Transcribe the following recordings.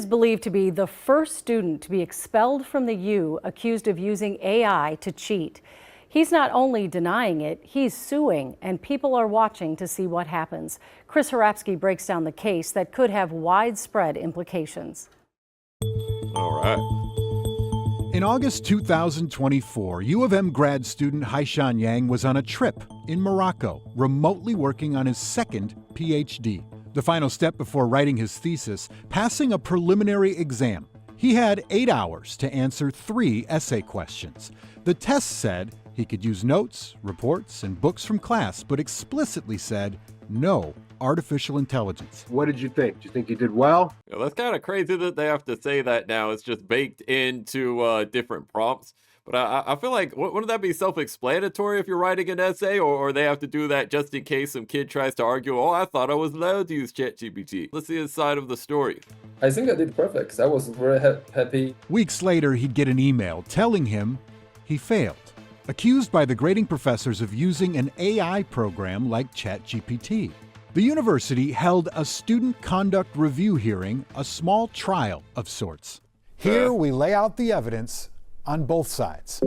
is believed to be the first student to be expelled from the U accused of using AI to cheat. He's not only denying it, he's suing, and people are watching to see what happens. Chris Harapsky breaks down the case that could have widespread implications. All right. In August 2024, U of M grad student Haishan Yang was on a trip in Morocco, remotely working on his second PhD. The final step before writing his thesis, passing a preliminary exam. He had 8 hours to answer 3 essay questions. The test said he could use notes, reports, and books from class, but explicitly said no artificial intelligence. What did you think? Do you think you did well? Yeah, that's kind of crazy that they have to say that now. It's just baked into different prompts. But I feel like, wouldn't that be self-explanatory if you're writing an essay? Or they have to do that just in case some kid tries to argue, oh, I thought I was allowed to use ChatGPT. Let's see his side of the story. I think I did perfect. I was very happy. Weeks later, he'd get an email telling him he failed, accused by the grading professors of using an AI program like ChatGPT. The university held a student conduct review hearing, a small trial of sorts. Here we lay out the evidence on both sides.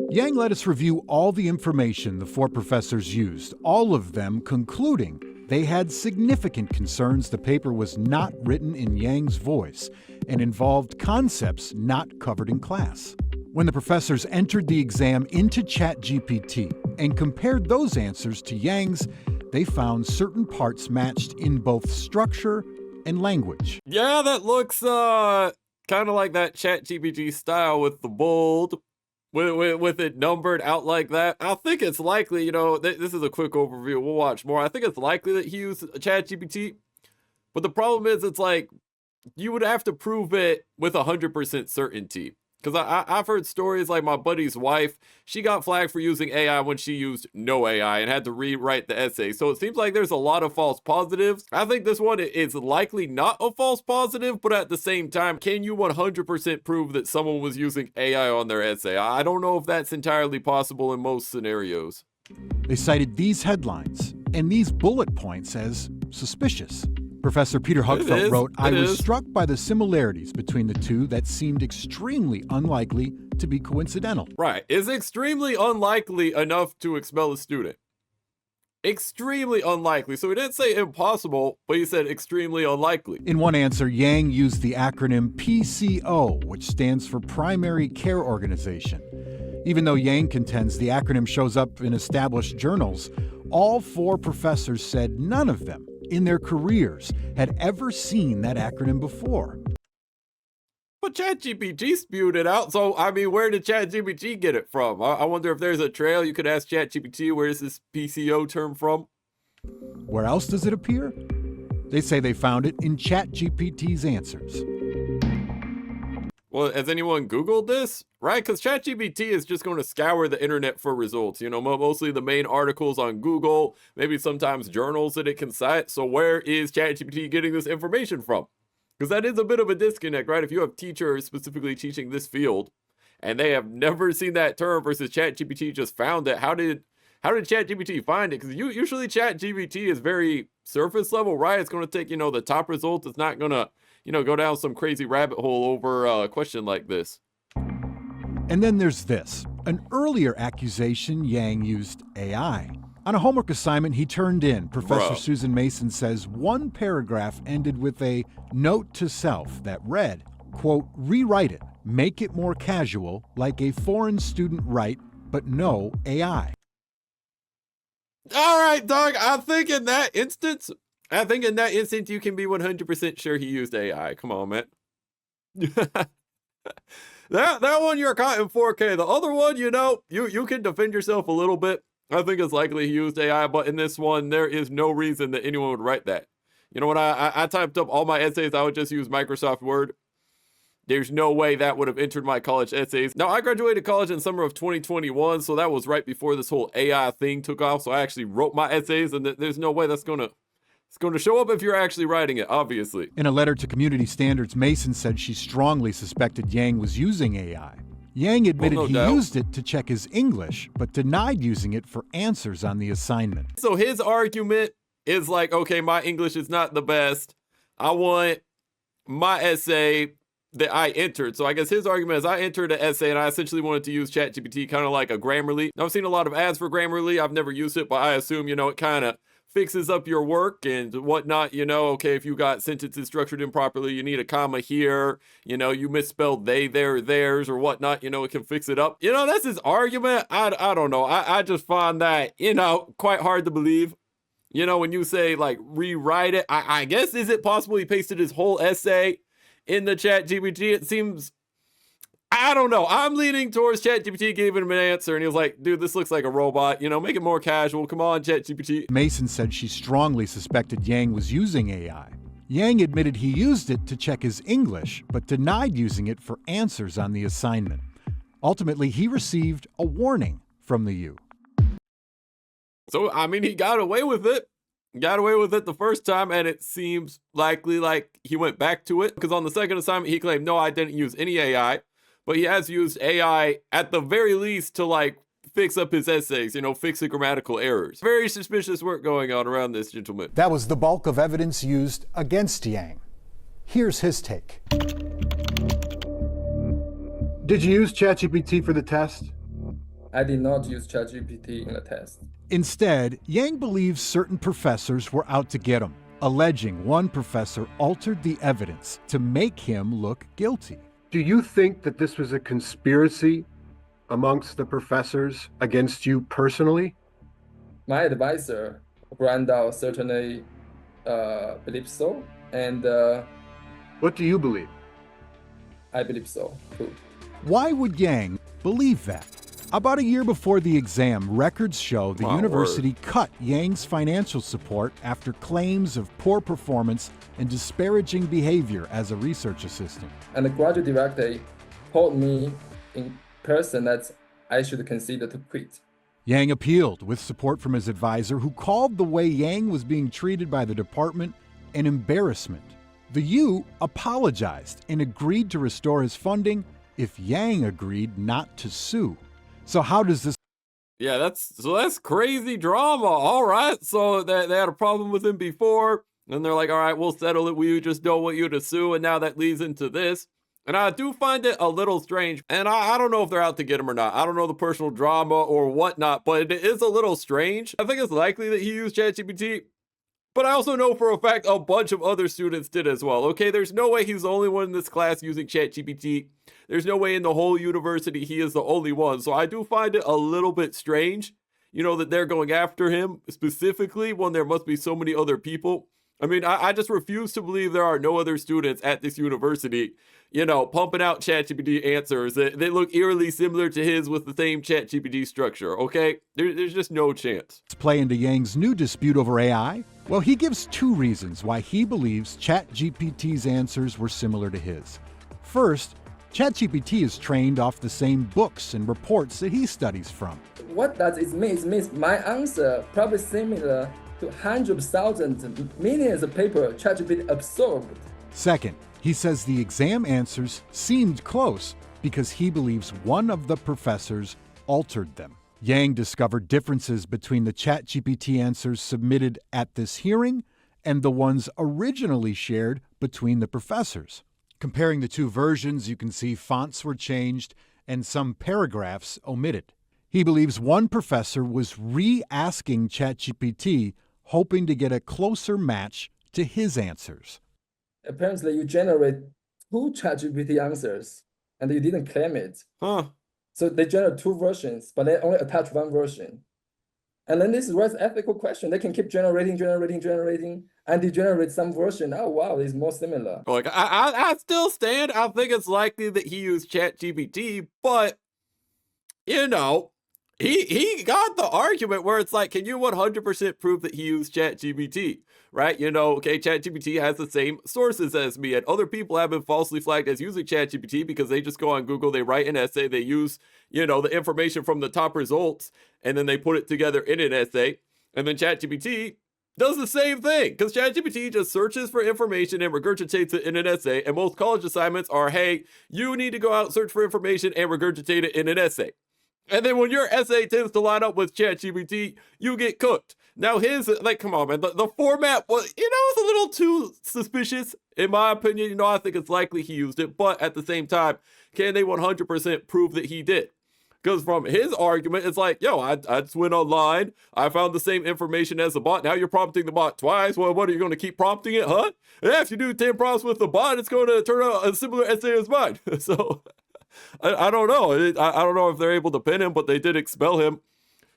Yang let us review all the information the 4 professors used, all of them concluding they had significant concerns the paper was not written in Yang's voice and involved concepts not covered in class. When the professors entered the exam into ChatGPT and compared those answers to Yang's, they found certain parts matched in both structure and language. Yeah, that looks kind of like that ChatGPT style with the bold, with it numbered out like that. I think it's likely, this is a quick overview. We'll watch more. I think it's likely that he used ChatGPT, but the problem is it's like you would have to prove it with 100% certainty. Because I've heard stories like my buddy's wife, she got flagged for using AI when she used no AI and had to rewrite the essay. So it seems like there's a lot of false positives. I think this one is likely not a false positive, but at the same time, can you 100% prove that someone was using AI on their essay? I don't know if that's entirely possible in most scenarios. They cited these headlines and these bullet points as suspicious. Professor Peter Hugfeld wrote, I was struck by the similarities between the two that seemed extremely unlikely to be coincidental. Right. Is extremely unlikely enough to expel a student? Extremely unlikely. So he didn't say impossible, but he said extremely unlikely. In one answer, Yang used the acronym PCO, which stands for Primary Care Organization. Even though Yang contends the acronym shows up in established journals, all 4 professors said none of them in their careers had ever seen that acronym before. But ChatGPT spewed it out, so I mean, where did ChatGPT get it from? I wonder if there's a trail you could ask ChatGPT, where is this PCO term from? Where else does it appear? They say they found it in ChatGPT's answers. Well, has anyone Googled this? Right, because ChatGPT is just going to scour the internet for results. Mostly the main articles on Google, maybe sometimes journals that it can cite. So where is ChatGPT getting this information from? Because that is a bit of a disconnect, right? If you have teachers specifically teaching this field, and they have never seen that term versus ChatGPT just found it, how did ChatGPT find it? Because usually ChatGPT is very surface level, right? It's going to take, the top results. It's not going to, go down some crazy rabbit hole over a question like this. And then there's this, an earlier accusation Yang used AI. On a homework assignment he turned in, Professor Susan Mason says one paragraph ended with a note to self that read, quote, rewrite it, make it more casual, like a foreign student write, but no AI. All right, dog, I think in that instance, you can be 100% sure he used AI. Come on, man. That one you're caught in 4K. The other one, you can defend yourself a little bit. I think it's likely he used AI, but in this one, there is no reason that anyone would write that. When I typed up all my essays, I would just use Microsoft Word. There's no way that would have entered my college essays. Now, I graduated college in summer of 2021, so that was right before this whole AI thing took off. So I actually wrote my essays, and there's no way it's going to show up if you're actually writing it, obviously. In a letter to Community Standards, Mason said she strongly suspected Yang was using AI. Yang admitted he used it to check his English, but denied using it for answers on the assignment. So his argument is like, okay, my English is not the best. I want my essay that I entered. So I guess his argument is I entered an essay and I essentially wanted to use ChatGPT kind of like a Grammarly. Now, I've seen a lot of ads for Grammarly. I've never used it, but I assume, it kind of fixes up your work and whatnot. Okay, if you got sentences structured improperly, you need a comma here, you misspelled they, their, theirs, or whatnot, it can fix it up. That's his argument. I don't know. I just find that, quite hard to believe. When you say like rewrite it, I guess, is it possible he pasted his whole essay in the ChatGPT? It seems, I don't know. I'm leaning towards ChatGPT gave him an answer and he was like, dude, this looks like a robot, make it more casual. Come on, ChatGPT. Mason said she strongly suspected Yang was using AI. Yang admitted he used it to check his English, but denied using it for answers on the assignment. Ultimately, he received a warning from the U. So, he got away with it. Got away with it the first time, and it seems likely like he went back to it, because on the second assignment, he claimed, no, I didn't use any AI, but he has used AI at the very least to fix up his essays, fix the grammatical errors. Very suspicious work going on around this gentleman. That was the bulk of evidence used against Yang. Here's his take. Did you use ChatGPT for the test? I did not use ChatGPT in the test. Instead, Yang believes certain professors were out to get him, alleging one professor altered the evidence to make him look guilty. Do you think that this was a conspiracy amongst the professors against you personally? My advisor, Brandao, certainly believes so, and What do you believe? I believe so too. Why would Yang believe that? About a year before the exam, records show the university cut Yang's financial support after claims of poor performance and disparaging behavior as a research assistant. And the graduate director told me in person that I should consider to quit. Yang appealed with support from his advisor, who called the way Yang was being treated by the department an embarrassment. The U apologized and agreed to restore his funding if Yang agreed not to sue. So how does this? Yeah, that's crazy drama. All right, so they had a problem with him before, and they're like, all right, we'll settle it. We just don't want you to sue, and now that leads into this. And I do find it a little strange, and I don't know if they're out to get him or not. I don't know the personal drama or whatnot, but it is a little strange. I think it's likely that he used ChatGPT, but I also know for a fact a bunch of other students did as well. Okay, there's no way he's the only one in this class using ChatGPT. There's no way in the whole university he is the only one. So I do find it a little bit strange, that they're going after him specifically when there must be so many other people. I just refuse to believe there are no other students at this university, pumping out ChatGPT answers that look eerily similar to his with the same ChatGPT structure, okay? There's just no chance. Play into Yang's new dispute over AI? Well, he gives two reasons why he believes ChatGPT's answers were similar to his. First, ChatGPT is trained off the same books and reports that he studies from. What does it mean? It means my answer probably similar to hundreds of thousands, millions of paper ChatGPT absorbed. Second, he says the exam answers seemed close because he believes one of the professors altered them. Yang discovered differences between the ChatGPT answers submitted at this hearing and the ones originally shared between the professors. Comparing the two versions, you can see fonts were changed and some paragraphs omitted. He believes one professor was re-asking ChatGPT, hoping to get a closer match to his answers. Apparently, you generate two ChatGPT answers, and you didn't claim it. Huh. So they generate two versions, but they only attach one version. And then this raises ethical question. They can keep generating, and they generate some version. Oh, wow, it's more similar. Like, I still stand. I think it's likely that he used ChatGPT, but, he got the argument where it's like, can you 100% prove that he used ChatGPT, right? Okay, ChatGPT has the same sources as me, and other people have been falsely flagged as using ChatGPT because they just go on Google, they write an essay, they use, the information from the top results, and then they put it together in an essay, and then ChatGPT does the same thing, because ChatGPT just searches for information and regurgitates it in an essay, and most college assignments are, hey, you need to go out and search for information and regurgitate it in an essay. And then when your essay tends to line up with ChatGPT, you get cooked. Now his, like, come on, man, the format was, it's a little too suspicious, in my opinion. I think it's likely he used it, but at the same time, can they 100% prove that he did? Because from his argument, it's like, yo, I just went online, I found the same information as the bot, now you're prompting the bot twice, well, what, are you going to keep prompting it, huh? Yeah, if you do 10 prompts with the bot, it's going to turn out a similar essay as mine. So, I don't know. I don't know if they're able to pin him, but they did expel him.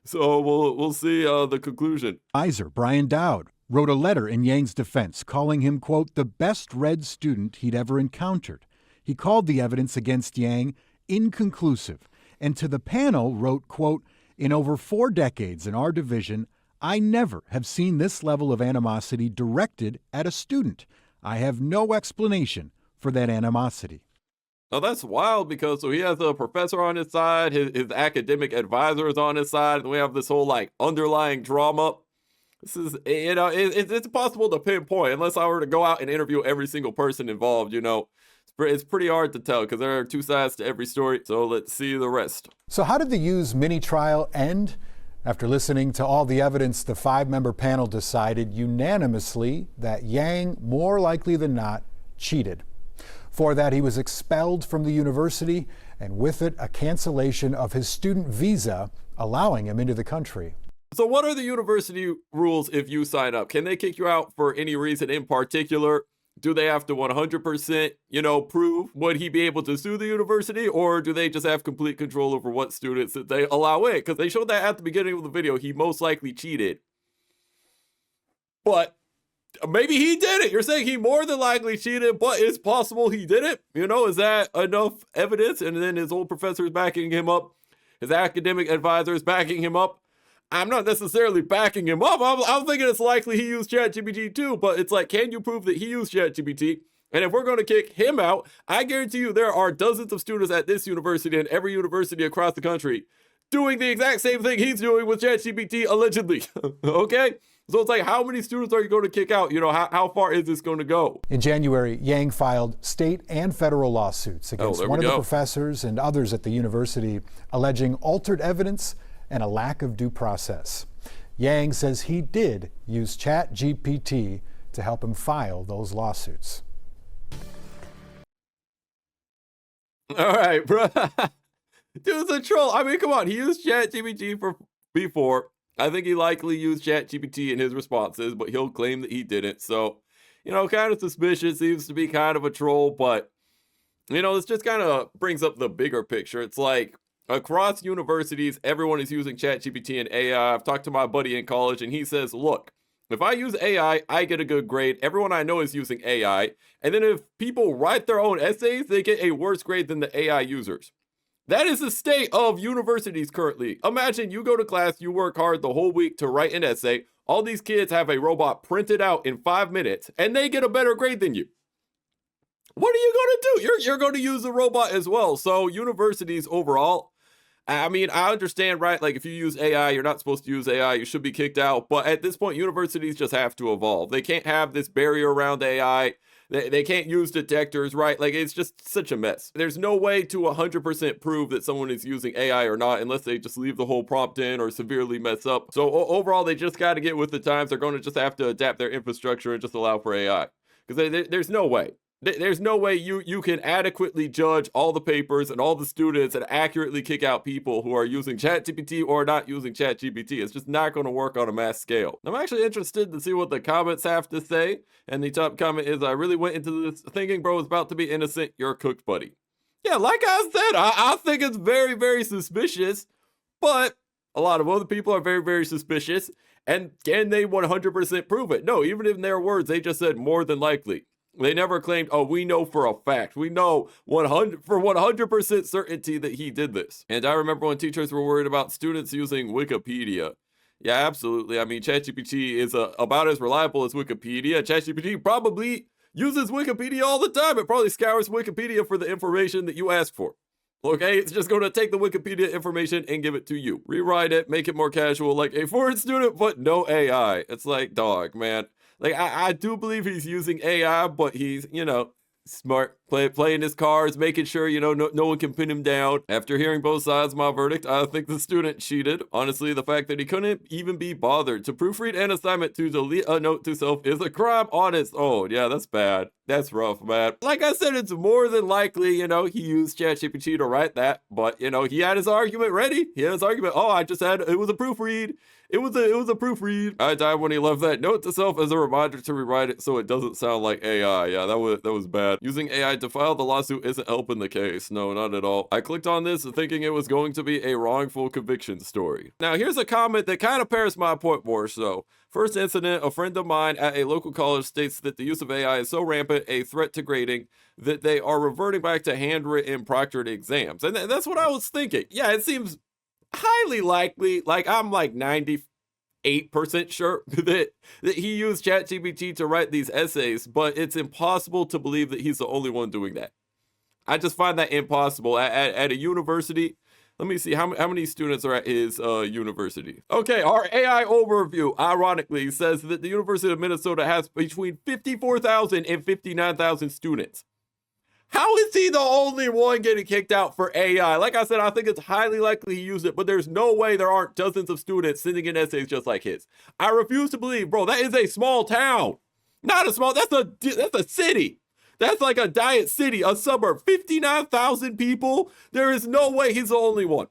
So we'll see the conclusion. Advisor Brian Dowd wrote a letter in Yang's defense calling him, quote, the best read student he'd ever encountered. He called the evidence against Yang inconclusive, and to the panel wrote, quote, in over 4 decades in our division, I never have seen this level of animosity directed at a student. I have no explanation for that animosity. Now that's wild, because so he has a professor on his side, his academic advisor is on his side, and we have this whole like underlying drama. This is, it's impossible to pinpoint unless I were to go out and interview every single person involved. It's pretty hard to tell because there are 2 sides to every story. So let's see the rest. So how did the U's mini trial end? After listening to all the evidence, the 5-member panel decided unanimously that Yang, more likely than not, cheated. For that, he was expelled from the university, and with it, a cancellation of his student visa, allowing him into the country. So what are the university rules if you sign up? Can they kick you out for any reason in particular? Do they have to 100%, prove? Would he be able to sue the university, or do they just have complete control over what students that they allow in? Because they showed that at the beginning of the video, he most likely cheated. But maybe he did it. You're saying he more than likely cheated, but it's possible he did it. Is that enough evidence? And then his old professor is backing him up. His academic advisor is backing him up. I'm not necessarily backing him up. I'm thinking it's likely he used ChatGPT too, but it's like, can you prove that he used ChatGPT? And if we're going to kick him out, I guarantee you there are dozens of students at this university and every university across the country doing the exact same thing he's doing with ChatGPT, allegedly. Okay? So it's like, how many students are you going to kick out? How far is this going to go? In January, Yang filed state and federal lawsuits against one of the professors and others at the university, alleging altered evidence and a lack of due process. Yang says he did use ChatGPT to help him file those lawsuits. All right, bro. Dude's a troll. I mean, come on. He used ChatGPT before. I think he likely used ChatGPT in his responses, but he'll claim that he didn't. So, kind of suspicious. Seems to be kind of a troll, but, this just kind of brings up the bigger picture. It's like, across universities, everyone is using ChatGPT and AI. I've talked to my buddy in college, and he says, look, if I use AI, I get a good grade. Everyone I know is using AI. And then if people write their own essays, they get a worse grade than the AI users. That is the state of universities currently. Imagine you go to class, you work hard the whole week to write an essay. All these kids have a robot printed out in 5 minutes, and they get a better grade than you. What are you going to do? You're going to use the robot as well. So universities overall, I mean, I understand, right? Like, if you use AI, you're not supposed to use AI. You should be kicked out. But at this point, universities just have to evolve. They can't have this barrier around AI. They can't use detectors, right? Like, it's just such a mess. There's no way to 100% prove that someone is using AI or not unless they just leave the whole prompt in or severely mess up. So overall, they just got to get with the times. They're going to just have to adapt their infrastructure and just allow for AI. Because there's no way. There's no way you can adequately judge all the papers and all the students and accurately kick out people who are using ChatGPT or not using ChatGPT. It's just not going to work on a mass scale. I'm actually interested to see what the comments have to say. And the top comment is, I really went into this thinking bro is about to be innocent. You're cooked, buddy. Yeah, like I said, I think it's very, very suspicious. But a lot of other people are very, very suspicious. And can they 100% prove it? No, even in their words, they just said more than likely. They never claimed, oh, we know for a fact. We know 100% certainty that he did this. And I remember when teachers were worried about students using Wikipedia. Yeah, absolutely. I mean, ChatGPT is about as reliable as Wikipedia. ChatGPT probably uses Wikipedia all the time. It probably scours Wikipedia for the information that you ask for. Okay, it's just going to take the Wikipedia information and give it to you. Rewrite it, make it more casual, like a foreign student, but no AI. It's like, dog, man. Like, I do believe he's using AI, but he's, Smart, playing his cards, making sure, you know, no one can pin him down. After hearing both sides of my verdict, I think the student cheated. Honestly, the fact that he couldn't even be bothered to proofread an assignment to delete a note to self is a crime on its own. Yeah, that's bad. That's rough, man. Like I said, it's more than likely, you know, he used ChatGPT to write that, but, you know, he had his argument ready. He had his argument. Oh, it was a proofread. It was a proofread. I died when he left that note to self as a reminder to rewrite it so it doesn't sound like AI. Yeah, that was bad. Using AI to file the lawsuit isn't helping the case. No, not at all. I clicked on this thinking it was going to be a wrongful conviction story. Now, here's a comment that kind of pairs my point more so. First incident, a friend of mine at a local college states that the use of AI is so rampant a threat to grading that they are reverting back to handwritten proctored exams. And that's what I was thinking. Yeah, it seems highly likely, like I'm like 98% sure that he used ChatGPT to write these essays, but it's impossible to believe that he's the only one doing that. I just find that impossible. At a university, let me see, how many students are at his university? Okay, our AI overview, ironically, says that the University of Minnesota has between 54,000 and 59,000 students. How is he the only one getting kicked out for AI? Like I said, I think it's highly likely he used it, but there's no way there aren't dozens of students sending in essays just like his. I refuse to believe, bro, that is a small town. Not a small, that's a city. That's like a diet city, a suburb, 59,000 people. There is no way he's the only one.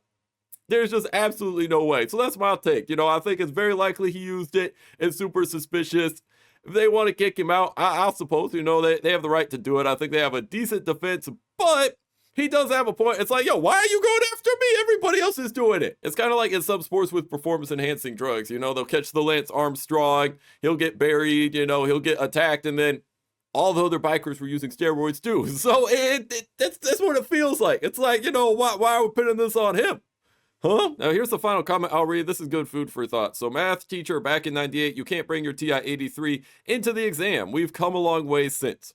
There's just absolutely no way. So that's my take. You know, I think it's very likely he used it. It's super suspicious. If they want to kick him out, I suppose, you know, they have the right to do it. I think they have a decent defense, but he does have a point. It's like, yo, why are you going after me? Everybody else is doing it. It's kind of like in some sports with performance-enhancing drugs. You know, they'll catch the Lance Armstrong, he'll get buried, you know, he'll get attacked, and then all the other bikers were using steroids too. So that's what it feels like. It's like, you know, why are we putting this on him? Huh? Now here's the final comment I'll read. This is good food for thought. So math teacher back in 98, you can't bring your TI 83 into the exam. We've come a long way since.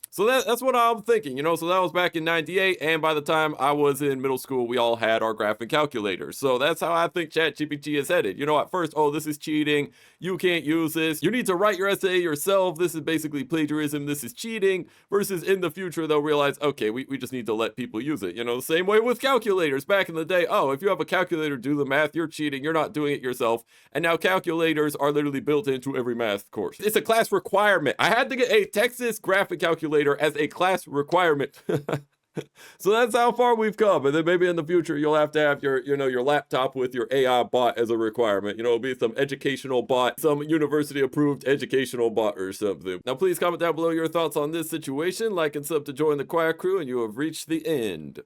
So that's what I'm thinking, you know, so that was back in 98, and by the time I was in middle school, we all had our graphing calculators. So that's how I think ChatGPT is headed. You know, at first, oh, this is cheating, you can't use this, you need to write your essay yourself, this is basically plagiarism, this is cheating, versus in the future, they'll realize, okay, we just need to let people use it. You know, the same way with calculators. Back in the day, oh, if you have a calculator do the math, you're cheating, you're not doing it yourself. And now calculators are literally built into every math course. It's a class requirement. I had to get a Texas graphic calculator as a class requirement. So that's how far we've come. And then maybe in the future, you'll have to have your, you know, your laptop with your AI bot as a requirement. You know, it'll be some educational bot, some university approved educational bot or something. Now, please comment down below your thoughts on this situation, like and sub to join the choir crew, and you have reached the end.